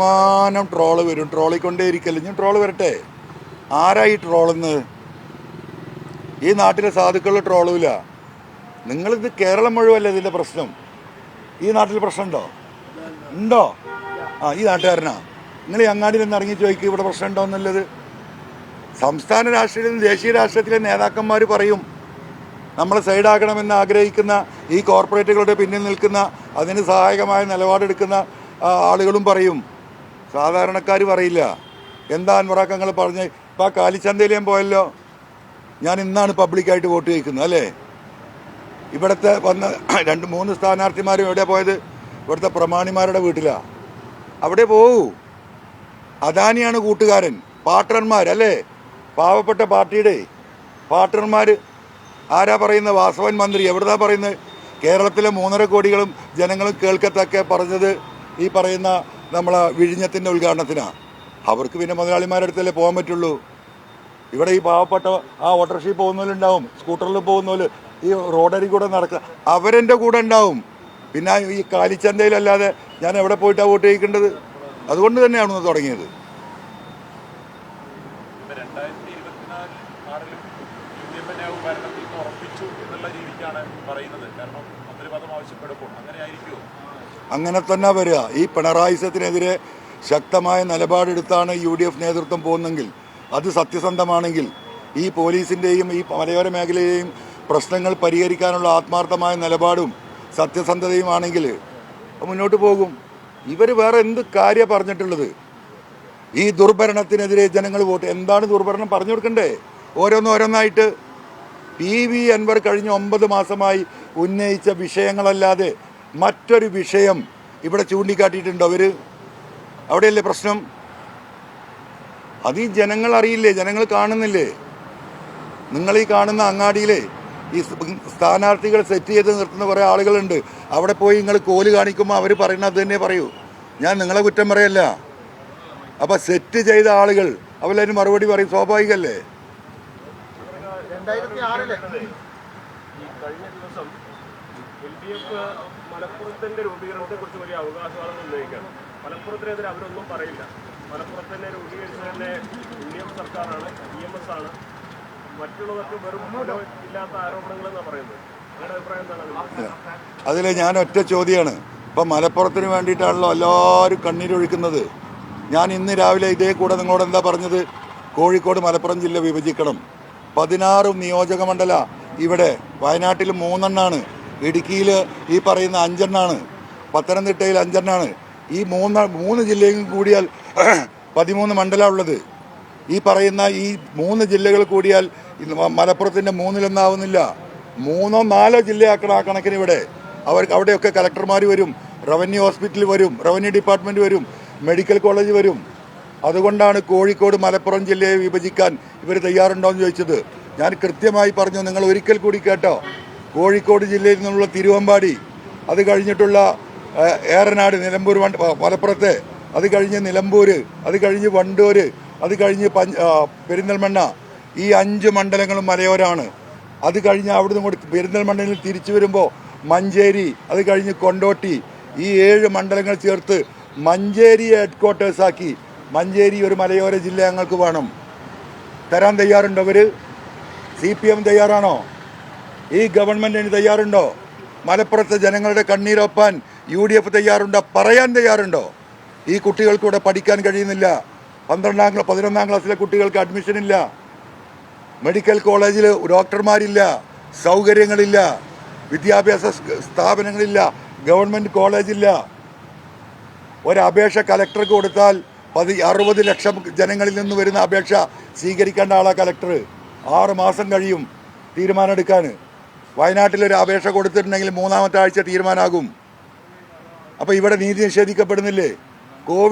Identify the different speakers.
Speaker 1: കണ്ടമാനം ട്രോള് വരും. ട്രോളിക്കൊണ്ടേ ഇരിക്കല്ലേ. ഞാൻ ട്രോള് വരട്ടെ. ആരായി ട്രോളുന്നത്? ഈ നാട്ടിലെ സാധുക്കൾ ട്രോളൂല. നിങ്ങളിത് കേരളം മുഴുവല്ലേ ഇതിൻ്റെ പ്രശ്നം? ഈ നാട്ടിൽ പ്രശ്നമുണ്ടോ? ഉണ്ടോ? ഈ നാട്ടുകാരനാ. നിങ്ങൾ ഈ അങ്ങാടിയിൽ നിന്ന് ഇറങ്ങി ചോദിക്കുക ഇവിടെ പ്രശ്നം ഉണ്ടോ എന്നുള്ളത്. സംസ്ഥാന രാഷ്ട്രീയത്തിൽ ദേശീയ രാഷ്ട്രീയത്തിലെ നേതാക്കന്മാർ പറയും. നമ്മളെ സൈഡാക്കണമെന്ന് ആഗ്രഹിക്കുന്ന ഈ കോർപ്പറേറ്റുകളുടെ പിന്നിൽ നിൽക്കുന്ന അതിന് സഹായകമായ നിലപാടെടുക്കുന്ന ആളുകളും പറയും. സാധാരണക്കാർ പറയില്ല. എന്താ അൻവറാക്കങ്ങൾ പറഞ്ഞ് ഇപ്പോൾ ആ കാലിച്ചന്തയിൽ ഞാൻ പോയല്ലോ. ഞാൻ ഇന്നാണ് പബ്ലിക്കായിട്ട് വോട്ട് ചോദിക്കുന്നത് അല്ലേ. ഇവിടുത്തെ വന്ന 2-3 സ്ഥാനാർത്ഥിമാരും എവിടെ പോയത്? ഇവിടുത്തെ പ്രമാണിമാരുടെ വീട്ടിലാണ്. അവിടെ പോകൂ. അദാനിയാണ് കൂട്ടുകാരൻ. പാർട്ട്ണർമാരല്ലേ? പാവപ്പെട്ട പാർട്ടിയുടെ പാർട്ട്ണർമാർ. ആരാ പറയുന്നത്? വാസവൻ മന്ത്രി. എവിടുന്നാ പറയുന്നത്? കേരളത്തിലെ 3.5 കോടികളും ജനങ്ങളും കേൾക്കത്തക്ക പറഞ്ഞത് ഈ പറയുന്ന നമ്മളെ വിഴിഞ്ഞത്തിൻ്റെ ഉദ്ഘാടനത്തിനാണ്. അവർക്ക് പിന്നെ മുതലാളിമാരുടെ അടുത്തല്ലേ പോകാൻ പറ്റുള്ളൂ. ഇവിടെ ഈ പാവപ്പെട്ട ഓട്ടോറിക്ഷയിൽ പോകുന്നവരുണ്ടാവും, സ്കൂട്ടറിൽ പോകുന്നവർ, ഈ റോഡരി കൂടെ നടക്കുക, അവരെൻ്റെ കൂടെ ഉണ്ടാവും. പിന്നെ ഈ കാലിച്ചന്തയിലല്ലാതെ ഞാൻ എവിടെ പോയിട്ടാണ് വോട്ട് ചെയ്യിക്കേണ്ടത്? അതുകൊണ്ട് തന്നെയാണ് തുടങ്ങിയത്. അങ്ങനെ തന്നെ വരിക. ഈ പിണറായിസത്തിനെതിരെ ശക്തമായ നിലപാടെടുത്താണ് UDF നേതൃത്വം പോകുന്നെങ്കിൽ, അത് സത്യസന്ധമാണെങ്കിൽ, ഈ പോലീസിൻ്റെയും ഈ മലയോര മേഖലയെയും പ്രശ്നങ്ങൾ പരിഹരിക്കാനുള്ള ആത്മാർത്ഥമായ നിലപാടും സത്യസന്ധതയുമാണെങ്കിൽ മുന്നോട്ട് പോകും. ഇവർ വേറെ എന്ത് കാര്യം പറഞ്ഞിട്ടുള്ളത്? ഈ ദുർഭരണത്തിനെതിരെ ജനങ്ങൾ വോട്ട്. എന്താണ് ദുർഭരണം പറഞ്ഞു കൊടുക്കണ്ടേ? ഓരോന്നായിട്ട്. PV അൻവർ കഴിഞ്ഞ 9 മാസമായി ഉന്നയിച്ച വിഷയങ്ങളല്ലാതെ മറ്റൊരു വിഷയം ഇവിടെ ചൂണ്ടിക്കാട്ടിയിട്ടുണ്ടോ അവർ? അവിടെയല്ലേ പ്രശ്നം? അത് ഈ ജനങ്ങൾ അറിയില്ലേ? ജനങ്ങൾ കാണുന്നില്ലേ? നിങ്ങൾ ഈ കാണുന്ന അങ്ങാടിയിലെ ഈ സ്ഥാനാർത്ഥികൾ സെറ്റ് ചെയ്ത് നിർത്തുന്ന കുറേ ആളുകളുണ്ട്. അവിടെ പോയി നിങ്ങൾ കോല് കാണിക്കുമ്പോൾ അവർ പറയുന്നത് തന്നെ പറയൂ. ഞാൻ നിങ്ങളെ കുറ്റം പറയല്ല. അപ്പം സെറ്റ് ചെയ്ത ആളുകൾ അവരതിന് മറുപടി പറയും. സ്വാഭാവികമല്ലേ?
Speaker 2: മലപ്പുറത്തിന്റെ രൂപീകരണത്തെ കുറിച്ച് വലിയ അവകാശവാദം ഉന്നയിക്കുകയാണ്. മലപ്പുറത്തിനെതിരെ അവരൊന്നും പറയില്ല. മലപ്പുറത്തിനെ രൂപീകരിച്ചതിന്റെ UDF സർക്കാരാണ്, EMS ആണ്. മറ്റുള്ളവർക്ക് വെറും ഇല്ലാത്ത ആരോപണങ്ങൾ എന്നാണ് പറയുന്നത്. നിങ്ങളുടെ അഭിപ്രായം എന്താണ്?
Speaker 1: അതിൽ ഞാൻ ഒറ്റ ചോദ്യമാണ്. ഇപ്പം മലപ്പുറത്തിന് വേണ്ടിയിട്ടാണല്ലോ എല്ലാവരും കണ്ണീരൊഴിക്കുന്നത്. ഞാൻ ഇന്ന് രാവിലെ ഇതേ കൂടെ നിങ്ങളോട് എന്താ പറഞ്ഞത്? കോഴിക്കോട് മലപ്പുറം ജില്ല വിഭജിക്കണം. 16 നിയോജക മണ്ഡല ഇവിടെ. വയനാട്ടിൽ 3 ഇടുക്കിയിൽ ഈ പറയുന്ന 5 പത്തനംതിട്ടയിൽ 5 ഈ 3 ജില്ലയും കൂടിയാൽ 13 മണ്ഡലമാണ് ഉള്ളത്. ഈ പറയുന്ന ഈ 3 ജില്ലകൾ കൂടിയാൽ മലപ്പുറത്തിൻ്റെ 3-1 3-4 ജില്ലയാക്കണം. ആ കണക്കിന് ഇവിടെ അവിടെയൊക്കെ കലക്ടർമാർ വരും, റവന്യൂ ഹോസ്പിറ്റൽ വരും, റവന്യൂ ഡിപ്പാർട്ട്മെൻറ്റ് വരും, മെഡിക്കൽ കോളേജ് വരും. അതുകൊണ്ടാണ് കോഴിക്കോട് മലപ്പുറം ജില്ലയെ വിഭജിക്കാൻ ഇവർ തയ്യാറുണ്ടോ എന്ന് ചോദിച്ചത്. ഞാൻ കൃത്യമായി പറഞ്ഞു. നിങ്ങൾ ഒരിക്കൽ കൂടി കേട്ടോ. കോഴിക്കോട് ജില്ലയിൽ നിന്നുള്ള തിരുവമ്പാടി, അത് കഴിഞ്ഞിട്ടുള്ള ഏറനാട്, നിലമ്പൂർ, മലപ്പുറത്തെ, അത് കഴിഞ്ഞ് നിലമ്പൂർ, അത് കഴിഞ്ഞ് വണ്ടൂർ, അത് കഴിഞ്ഞ് പെരിന്തൽമണ്ണ, ഈ 5 മണ്ഡലങ്ങളും മലയോരാണ്. അത് കഴിഞ്ഞ് അവിടുന്ന് ഇങ്ങോട്ട് പെരിന്തൽമണ്ണയിൽ തിരിച്ചു വരുമ്പോൾ മഞ്ചേരി, അത് കഴിഞ്ഞ് കൊണ്ടോട്ടി, ഈ 7 മണ്ഡലങ്ങൾ ചേർത്ത് മഞ്ചേരിയെ ഹെഡ്ക്വാർട്ടേഴ്സാക്കി. മഞ്ചേരി ഒരു മലയോര ജില്ല ഞങ്ങൾക്ക് വേണം. തരാൻ തയ്യാറുണ്ടോ അവർ? CPM തയ്യാറാണോ? ഈ ഗവൺമെൻറ്റിന് തയ്യാറുണ്ടോ? മലപ്പുറത്തെ ജനങ്ങളുടെ കണ്ണീരൊപ്പാൻ UDF തയ്യാറുണ്ടോ? പറയാൻ തയ്യാറുണ്ടോ? ഈ കുട്ടികൾക്കൂടെ പഠിക്കാൻ കഴിയുന്നില്ല. 11ാം ക്ലാസ്സിലെ കുട്ടികൾക്ക് അഡ്മിഷൻ ഇല്ല. മെഡിക്കൽ കോളേജിൽ ഡോക്ടർമാരില്ല, സൗകര്യങ്ങളില്ല, വിദ്യാഭ്യാസ സ്ഥാപനങ്ങളില്ല, ഗവൺമെൻറ് കോളേജില്ല. ഒരപേക്ഷ കലക്ടർക്ക് കൊടുത്താൽ 60 ലക്ഷം ജനങ്ങളിൽ നിന്ന് വരുന്ന അപേക്ഷ സ്വീകരിക്കേണ്ട ആളാണ് കലക്ടർ. 6 മാസം കഴിയും തീരുമാനം എടുക്കാൻ. വയനാട്ടിലൊരു അപേക്ഷ കൊടുത്തിട്ടുണ്ടെങ്കിൽ 3-ാമത്തെ ആഴ്ച തീരുമാനമാകും. അപ്പോൾ ഇവിടെ നീതി നിഷേധിക്കപ്പെടുന്നില്ലേ? കോവിഡ്